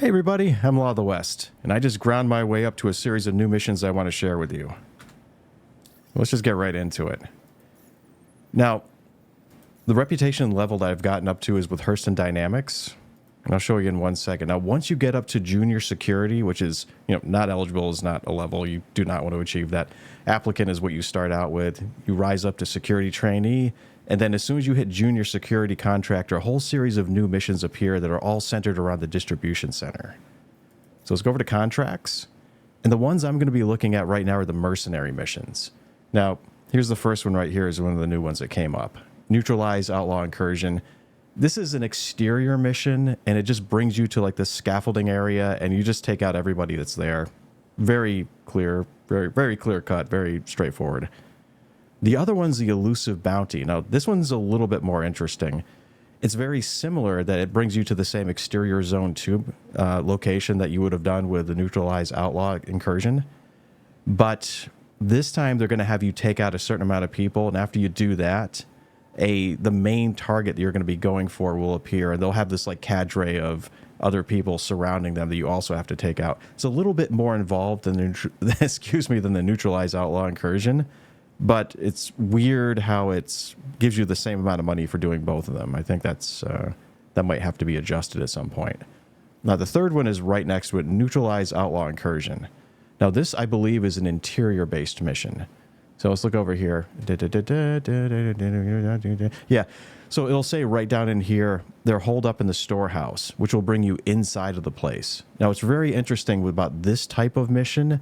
Hey everybody, I'm Law of the West, and I just ground my way up to a series of new missions I want to share with you. Let's just get right into it. Now, the reputation level that I've gotten up to is with Hurston Dynamics, and I'll show you in 1 second. Now, once you get up to junior security, which is, not eligible is not a level, you do not want to achieve that. Applicant is what you start out with. You rise up to security trainee, and then as soon as you hit junior security contractor, a whole series of new missions appear that are all centered around the distribution center. So let's go over to contracts. And the ones I'm going to be looking at right now are the mercenary missions. Now, here's the first one right here is one of the new ones that came up. Neutralize, Outlaw, Incursion. This is an exterior mission, and it just brings you to like the scaffolding area, and you just take out everybody that's there. Very clear, very clear cut, very straightforward. The other one's the elusive bounty. Now, this one's a little bit more interesting. It's very similar that it brings you to the same exterior zone 2 location that you would have done with the Neutralize, Outlaw, Incursion. But this time they're going to have you take out a certain amount of people, and after you do that, the main target that you're going to be going for will appear, and they'll have this like cadre of other people surrounding them that you also have to take out. It's a little bit more involved than the Neutralize, Outlaw, Incursion. But it's weird how it gives you the same amount of money for doing both of them. I think that might have to be adjusted at some point. Now, the third one is right next to it, Neutralize, Outlaw, Incursion. Now, this, I believe, is an interior-based mission. So let's look over here. Yeah, so it'll say right down in here, they're holed up in the storehouse, which will bring you inside of the place. Now, what's very interesting about this type of mission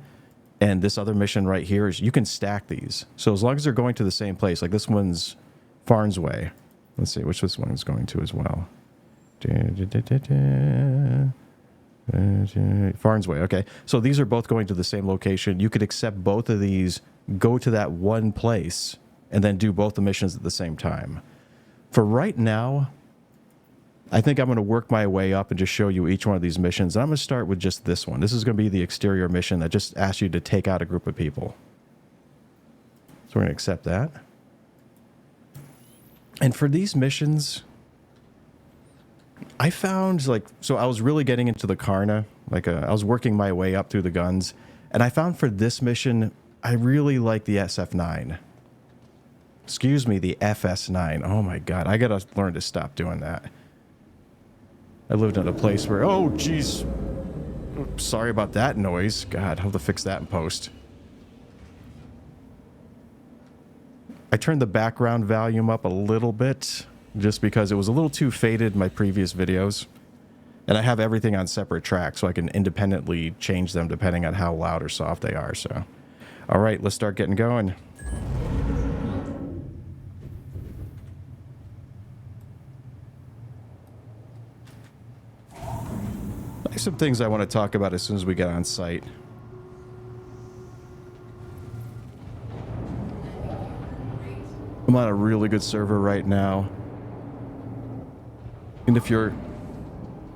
and this other mission right here is you can stack these. So as long as they're going to the same place, like this one's Farnsway. Let's see which this one's going to as well. Farnsway, okay. So these are both going to the same location. You could accept both of these, go to that one place, and then do both the missions at the same time. For right now, I think I'm going to work my way up and just show you each one of these missions. And I'm going to start with just this one. This is going to be the exterior mission that just asks you to take out a group of people. So we're going to accept that. And for these missions, I found so I was really getting into the Karna. I was working my way up through the guns. And I found for this mission, I really like the SF9. Excuse me, the FS9. Oh my God, I got to learn to stop doing that. I lived in a place where, oh, geez. Sorry about that noise. God, I'll have to fix that in post. I turned the background volume up a little bit just because it was a little too faded in my previous videos. And I have everything on separate tracks so I can independently change them depending on how loud or soft they are. So, all right, let's start getting going. There's some things I want to talk about as soon as we get on site. I'm on a really good server right now. And if you're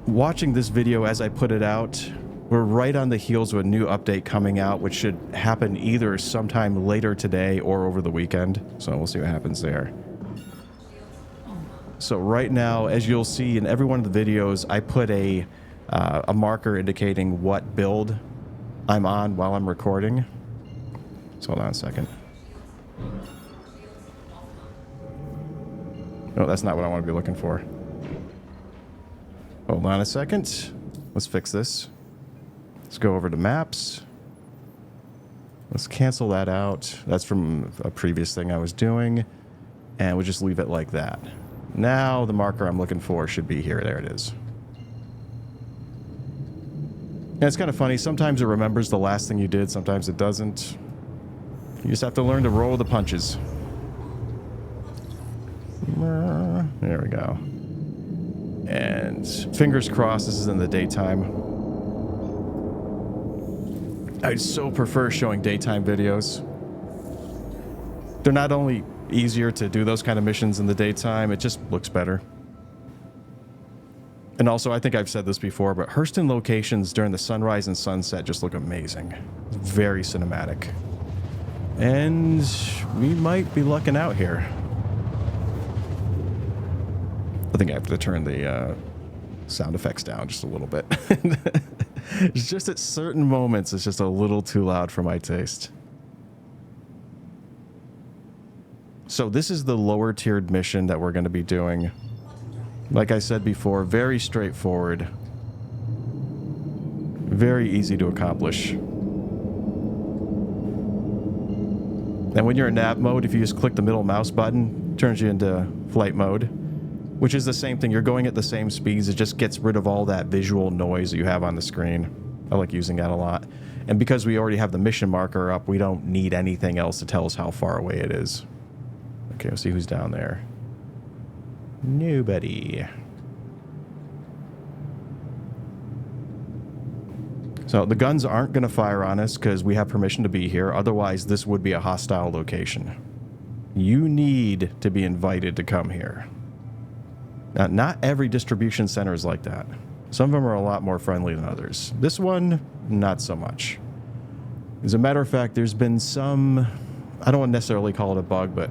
watching this video as I put it out, we're right on the heels of a new update coming out, which should happen either sometime later today or over the weekend. So we'll see what happens there. So right now, as you'll see in every one of the videos, I put a marker indicating what build I'm on while I'm recording. So hold on a second. No, that's not what I want to be looking for. Hold on a second. Let's fix this. Let's go over to maps. Let's cancel that out. That's from a previous thing I was doing. And we'll just leave it like that. Now the marker I'm looking for should be here. There it is. And it's kind of funny. Sometimes it remembers the last thing you did. Sometimes it doesn't. You just have to learn to roll with the punches. There we go. And fingers crossed this is in the daytime. I so prefer showing daytime videos. They're not only easier to do those kind of missions in the daytime, it just looks better. And also, I think I've said this before, but Hurston locations during the sunrise and sunset just look amazing. Very cinematic. And we might be lucking out here. I think I have to turn the sound effects down just a little bit. It's just at certain moments, it's just a little too loud for my taste. So this is the lower tiered mission that we're going to be doing. Like I said before, very straightforward. Very easy to accomplish. And when you're in nav mode, if you just click the middle mouse button, it turns you into flight mode, which is the same thing. You're going at the same speeds. It just gets rid of all that visual noise that you have on the screen. I like using that a lot. And because we already have the mission marker up, we don't need anything else to tell us how far away it is. Okay, let's see who's down there. Nobody. So the guns aren't going to fire on us because we have permission to be here. Otherwise, this would be a hostile location. You need to be invited to come here. Now, not every distribution center is like that. Some of them are a lot more friendly than others. This one, not so much. As a matter of fact, there's been some, I don't want to necessarily call it a bug, but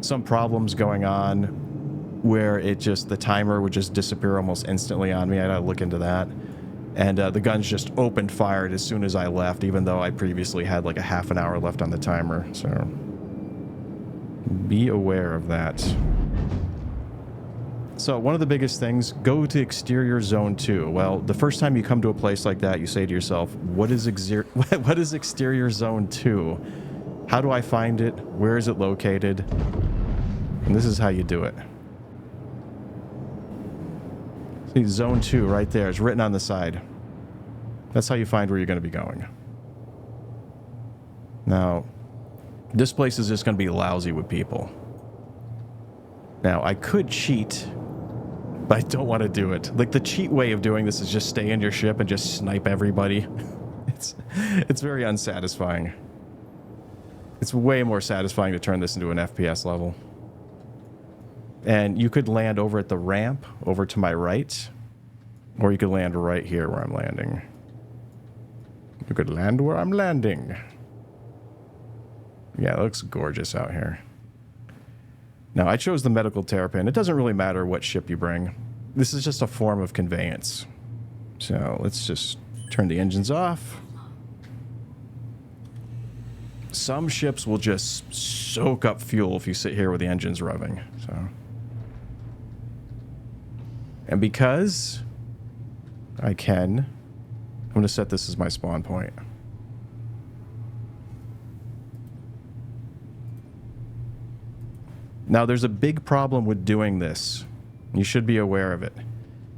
some problems going on where it just, the timer would just disappear almost instantly on me. I gotta look into that. And the guns just opened fire as soon as I left, even though I previously had like a half an hour left on the timer. So be aware of that. So one of the biggest things, go to exterior zone 2. Well, the first time you come to a place like that, you say to yourself, what is exterior zone 2? How do I find it? Where is it located? And this is how you do it. See, zone 2 right there is written on the side. That's how you find where you're going to be going. Now, this place is just going to be lousy with people. Now, I could cheat, but I don't want to do it. Like, the cheat way of doing this is just stay in your ship and just snipe everybody. It's very unsatisfying. It's way more satisfying to turn this into an FPS level. And you could land over at the ramp, over to my right, or you could land right here where I'm landing. You could land where I'm landing. Yeah, it looks gorgeous out here. Now, I chose the medical terrapin. It doesn't really matter what ship you bring. This is just a form of conveyance. So let's just turn the engines off. Some ships will just soak up fuel if you sit here with the engines revving. So, and because I can, I'm going to set this as my spawn point. Now, there's a big problem with doing this. You should be aware of it.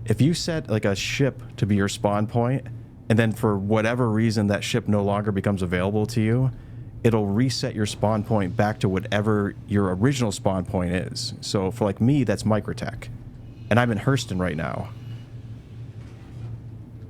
If you set like a ship to be your spawn point, and then for whatever reason that ship no longer becomes available to you, it'll reset your spawn point back to whatever your original spawn point is. So for like me, that's Microtech. And I'm in Hurston right now.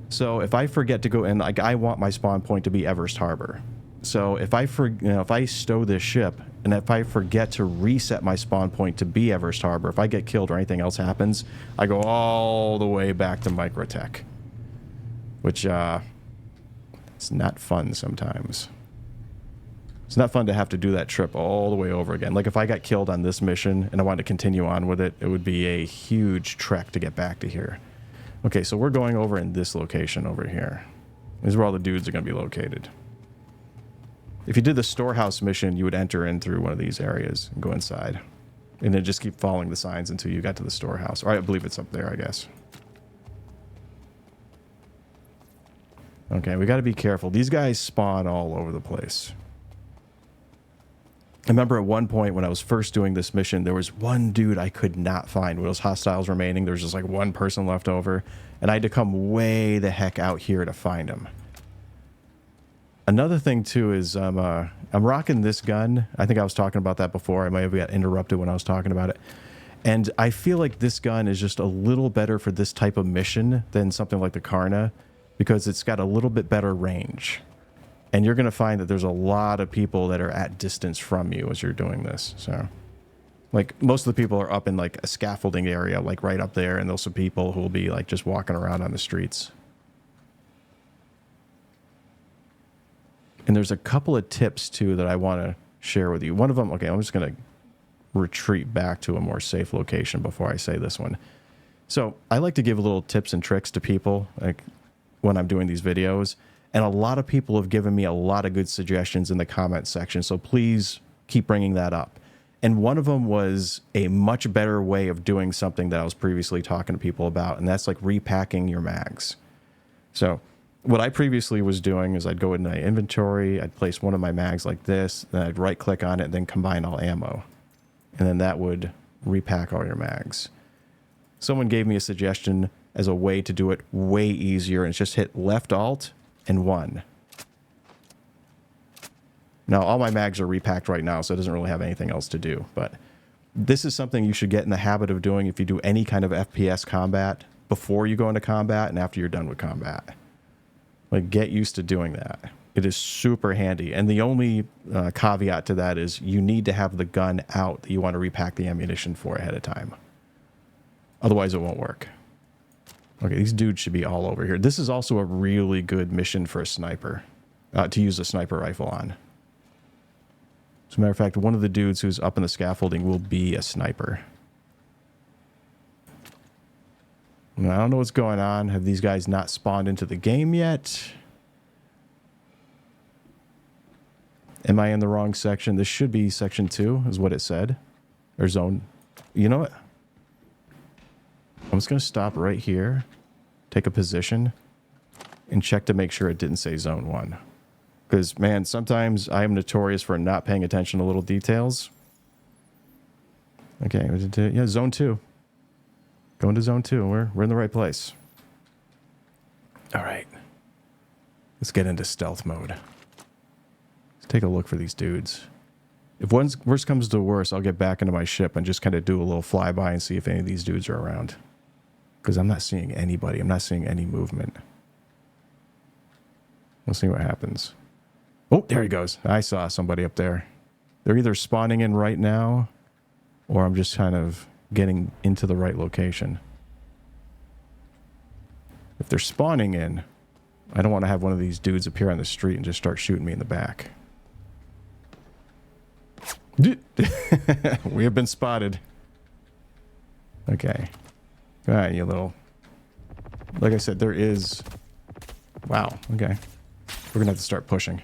So if I forget to go in, like I want my spawn point to be Everest Harbor. So if I if I stow this ship and if I forget to reset my spawn point to be Everest Harbor, if I get killed or anything else happens, I go all the way back to Microtech, which it's not fun sometimes. It's not fun to have to do that trip all the way over again. Like if I got killed on this mission and I wanted to continue on with it, it would be a huge trek to get back to here. Okay, so we're going over in this location over here. This is where all the dudes are going to be located. If you did the storehouse mission, you would enter in through one of these areas and go inside. And then just keep following the signs until you got to the storehouse. Or I believe it's up there, I guess. Okay, we got to be careful. These guys spawn all over the place. I remember at one point when I was first doing this mission, there was one dude I could not find. With those hostiles remaining, there was just like one person left over. And I had to come way the heck out here to find him. Another thing, too, is I'm rocking this gun. I think I was talking about that before. I might have got interrupted when I was talking about it. And I feel like this gun is just a little better for this type of mission than something like the Karna, because it's got a little bit better range. And you're going to find that there's a lot of people that are at distance from you as you're doing this. So, like, most of the people are up in, like, a scaffolding area, like, right up there. And those are people who will be, like, just walking around on the streets. And there's a couple of tips, too, that I want to share with you. One of them, okay, I'm just going to retreat back to a more safe location before I say this one. So I like to give little tips and tricks to people, like when I'm doing these videos. And a lot of people have given me a lot of good suggestions in the comment section. So please keep bringing that up. And one of them was a much better way of doing something that I was previously talking to people about. And that's like repacking your mags. So what I previously was doing is I'd go into my inventory, I'd place one of my mags like this, then I'd right click on it and then combine all ammo. And then that would repack all your mags. Someone gave me a suggestion as a way to do it way easier, and it's just hit left alt and 1. Now all my mags are repacked right now, so it doesn't really have anything else to do, but this is something you should get in the habit of doing if you do any kind of FPS combat before you go into combat and after you're done with combat. Like, get used to doing that. It is super handy. And the only caveat to that is you need to have the gun out that you want to repack the ammunition for ahead of time. Otherwise, it won't work. Okay, these dudes should be all over here. This is also a really good mission for a sniper, to use a sniper rifle on. As a matter of fact, one of the dudes who's up in the scaffolding will be a sniper. Now, I don't know what's going on. Have these guys not spawned into the game yet? Am I in the wrong section? This should be section 2, is what it said. Or zone. You know what? I'm just going to stop right here, take a position, and check to make sure it didn't say zone 1. Because, man, sometimes I am notorious for not paying attention to little details. Okay, yeah, zone 2. Going to zone 2. We're in the right place. All right. Let's get into stealth mode. Let's take a look for these dudes. If worst comes to worst, I'll get back into my ship and just kind of do a little flyby and see if any of these dudes are around. Because I'm not seeing anybody. I'm not seeing any movement. We'll see what happens. Oh, there he goes. I saw somebody up there. They're either spawning in right now, or I'm just kind of getting into the right location. If they're spawning in, I don't want to have one of these dudes appear on the street and just start shooting me in the back. We have been spotted. Okay. All right, you little... Like I said, there is... Wow, okay. We're going to have to start pushing.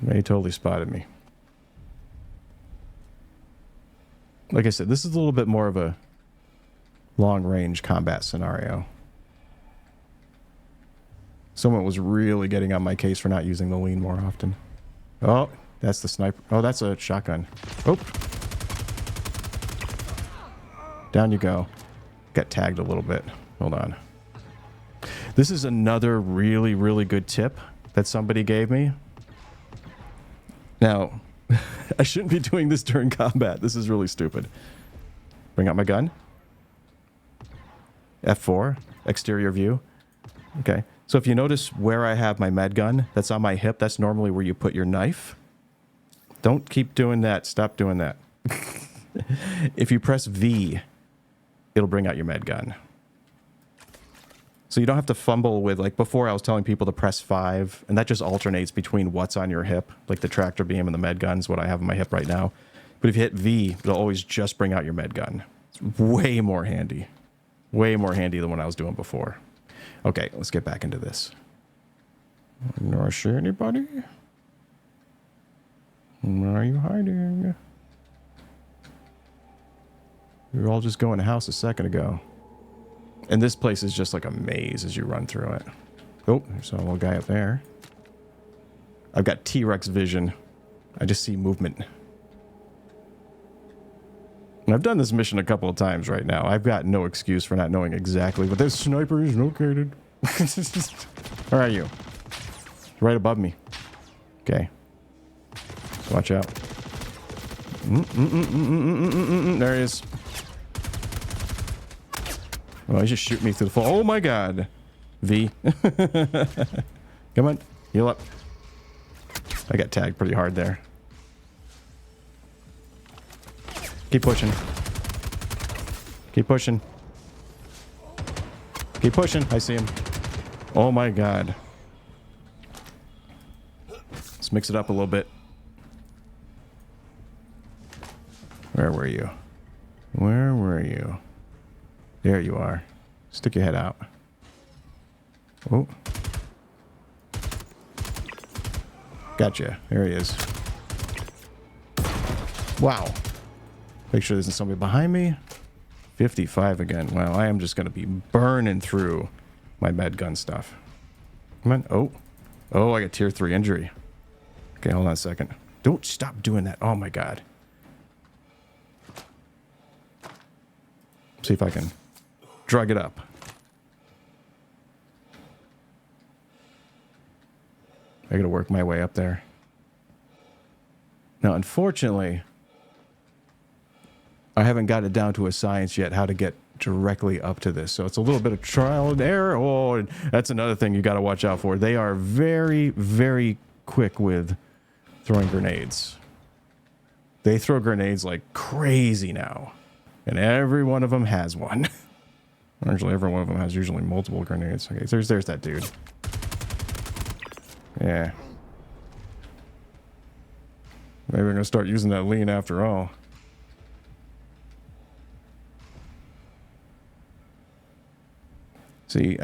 They totally spotted me. Like I said, this is a little bit more of a long-range combat scenario. Someone was really getting on my case for not using the lean more often. Oh, that's the sniper. Oh, that's a shotgun. Oh. Down you go. Got tagged a little bit. Hold on. This is another really, really good tip that somebody gave me. Now, I shouldn't be doing this during combat. This is really stupid. Bring out my gun. F4, exterior view. Okay. So if you notice where I have my med gun, that's on my hip. That's normally where you put your knife. Don't keep doing that. Stop doing that. If you press V, it'll bring out your med gun. So you don't have to fumble with, like before I was telling people to press 5, and that just alternates between what's on your hip, like the tractor beam and the med gun is what I have on my hip right now. But if you hit V, it'll always just bring out your med gun. It's way more handy. Way more handy than what I was doing before. Okay, let's get back into this. Do I see anybody? Where are you hiding? We were all just going to house a second ago. And this place is just like a maze as you run through it. Oh, there's a little guy up there. I've got T-Rex vision. I just see movement. And I've done this mission a couple of times right now. I've got no excuse for not knowing exactly what this sniper is located. Where are you? Right above me. Okay. Watch out. There he is. Oh, he's just shooting me through the fall. Oh my god. V. Come on. Heal up. I got tagged pretty hard there. Keep pushing. Keep pushing. Keep pushing. I see him. Oh my god. Let's mix it up a little bit. Where were you? Where were you? There you are. Stick your head out. Oh. Gotcha. There he is. Wow. Make sure there isn't somebody behind me. 55 again. Wow, I am just going to be burning through my med gun stuff. Come on. Oh. Oh, I got tier 3 injury. Okay, hold on a second. Don't stop doing that. Oh my god. See if I can drug it up. I gotta work my way up there. Now, unfortunately, I haven't got it down to a science yet how to get directly up to this. So it's a little bit of trial and error. Oh, and that's another thing you got to watch out for. They are very, very quick with throwing grenades. They throw grenades like crazy now. And every one of them has one. Actually, every one of them has usually multiple grenades. Okay, so there's that dude. Yeah. Maybe we're going to start using that lean after all. See,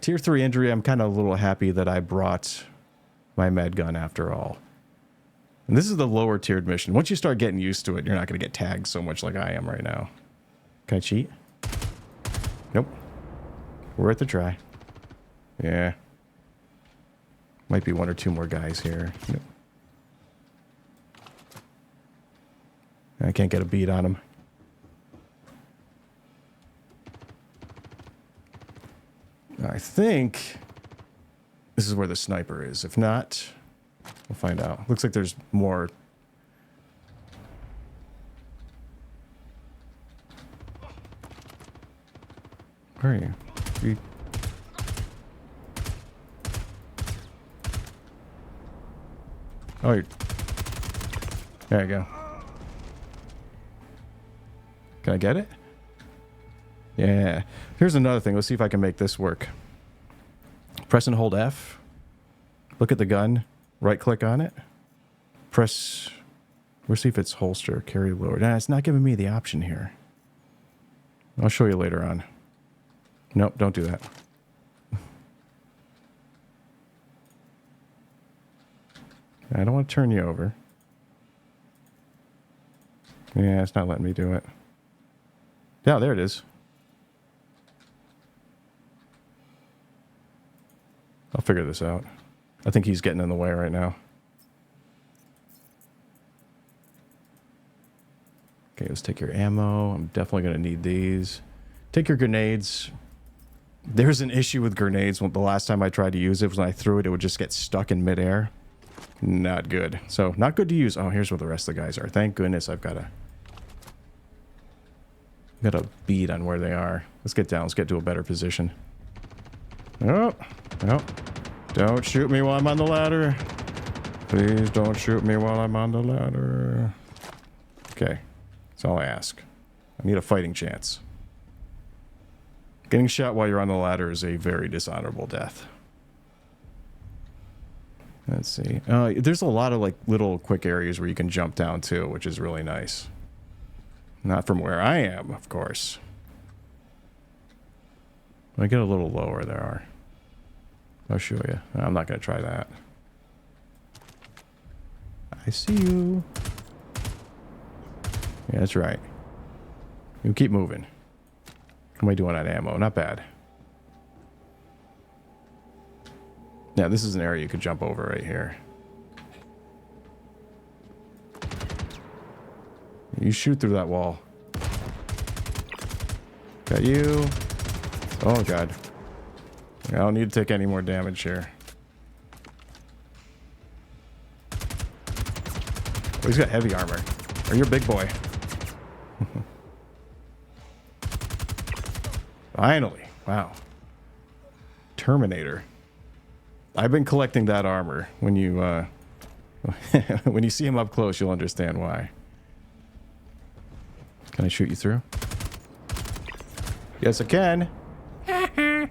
tier 3 injury, I'm kind of a little happy that I brought my med gun after all. And this is the lower tiered mission. Once you start getting used to it, you're not going to get tagged so much like I am right now. Can I cheat? Nope. Worth a try. Yeah. Might be one or two more guys here. Nope. I can't get a beat on him. I think this is where the sniper is. If not, we'll find out. Looks like there's more. Where are you? Oh, you're... There you go. Can I get it? Yeah. Here's another thing. Let's see if I can make this work. Press and hold F. Look at the gun. Right click on it. Press... We'll see if it's holster, carry lower. Nah, it's not giving me the option here. I'll show you later on. Nope, don't do that. I don't want to turn you over. Yeah, it's not letting me do it. Yeah, there it is. I'll figure this out. I think he's getting in the way right now. Okay, let's take your ammo. I'm definitely going to need these. Take your grenades. There's an issue with grenades. The last time I tried to use it was when I threw it, it would just get stuck in midair. Not good. So, not good to use. Oh, here's where the rest of the guys are. Thank goodness I've got a bead on where they are. Let's get down. Let's get to a better position. Oh, no. Don't shoot me while I'm on the ladder. Please don't shoot me while I'm on the ladder. Okay. That's all I ask. I need a fighting chance. Getting shot while you're on the ladder is a very dishonorable death. Let's see. There's a lot of like little quick areas where you can jump down too, which is really nice. Not from where I am, of course. When I get a little lower, there are. I'll show you. I'm not going to try that. I see you. Yeah, that's right. You keep moving. How am I doing on ammo? Not bad. Yeah, this is an area you could jump over right here. You shoot through that wall. Got you. Oh, God. I don't need to take any more damage here. Oh, he's got heavy armor. Oh, you're a big boy. Finally. Wow. Terminator. I've been collecting that armor. When you when you see him up close, you'll understand why. Can I shoot you through? Yes, I can. I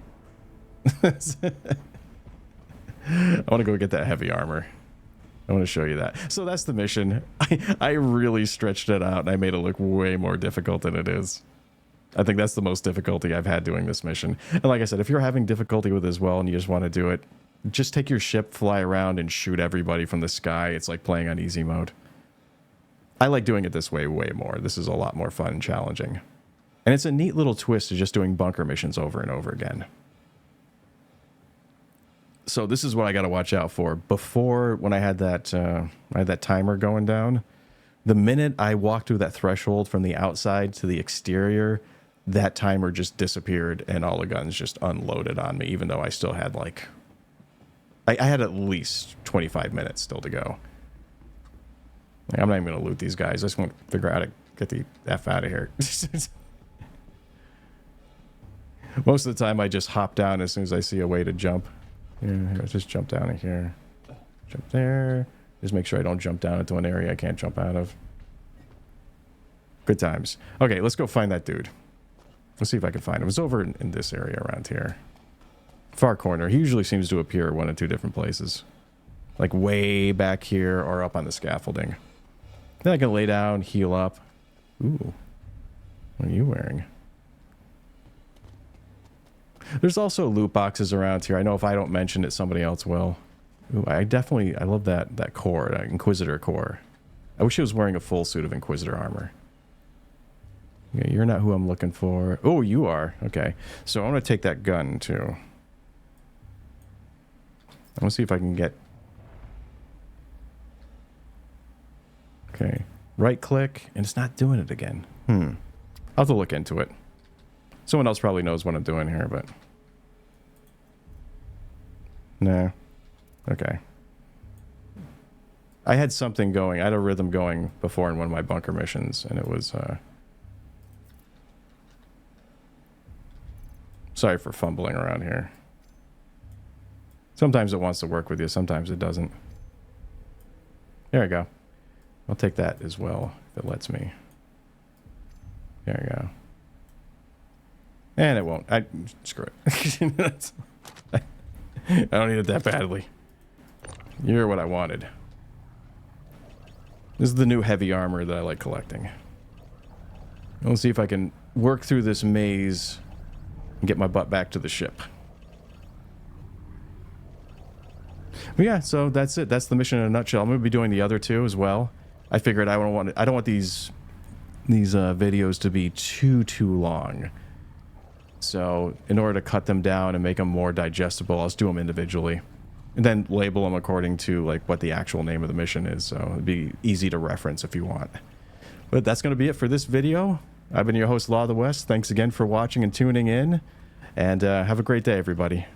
want to go get that heavy armor. I want to show you that. So that's the mission. I really stretched it out and I made it look way more difficult than it is. I think that's the most difficulty I've had doing this mission. And like I said, if you're having difficulty with it as well and you just want to do it, just take your ship, fly around, and shoot everybody from the sky. It's like playing on easy mode. I like doing it this way more. This is a lot more fun and challenging. And it's a neat little twist to just doing bunker missions over and over again. So this is what I got to watch out for. Before, when I had that timer going down, the minute I walked through that threshold from the outside to the exterior, that timer just disappeared and all the guns just unloaded on me, even though I still had like... I had at least 25 minutes still to go. I'm not even going to loot these guys. I just want to figure out how to get the F out of here. Most of the time I just hop down as soon as I see a way to jump. Yeah, just jump down in here. Jump there. Just make sure I don't jump down into an area I can't jump out of. Good times. Okay, let's go find that dude. Let's see if I can find him. It's over in this area around here. Far corner. He usually seems to appear one of two different places. Like way back here or up on the scaffolding. Then I can lay down, heal up. Ooh. What are you wearing? There's also loot boxes around here. I know if I don't mention it, somebody else will. Ooh, I love that core, that Inquisitor core. I wish he was wearing a full suit of Inquisitor armor. Yeah, you're not who I'm looking for. Oh, you are. Okay. So I'm going to take that gun, too. I want to see if I can get... Okay. Right-click, and it's not doing it again. I'll have to look into it. Someone else probably knows what I'm doing here, but... Nah. Okay. I had something going. I had a rhythm going before in one of my bunker missions, and it was... Sorry for fumbling around here. Sometimes it wants to work with you, sometimes it doesn't. There we go. I'll take that as well, if it lets me. There we go. And it won't. Screw it. I don't need it that badly. You're what I wanted. This is the new heavy armor that I like collecting. Let's see if I can work through this maze and get my butt back to the ship. But yeah, so that's it. That's the mission in a nutshell. I'm going to be doing the other two as well. I figured I don't want these videos to be too long. So in order to cut them down and make them more digestible, I'll just do them individually. And then label them according to like what the actual name of the mission is. So it'd be easy to reference if you want. But that's going to be it for this video. I've been your host, Law of the West. Thanks again for watching and tuning in. And have a great day, everybody.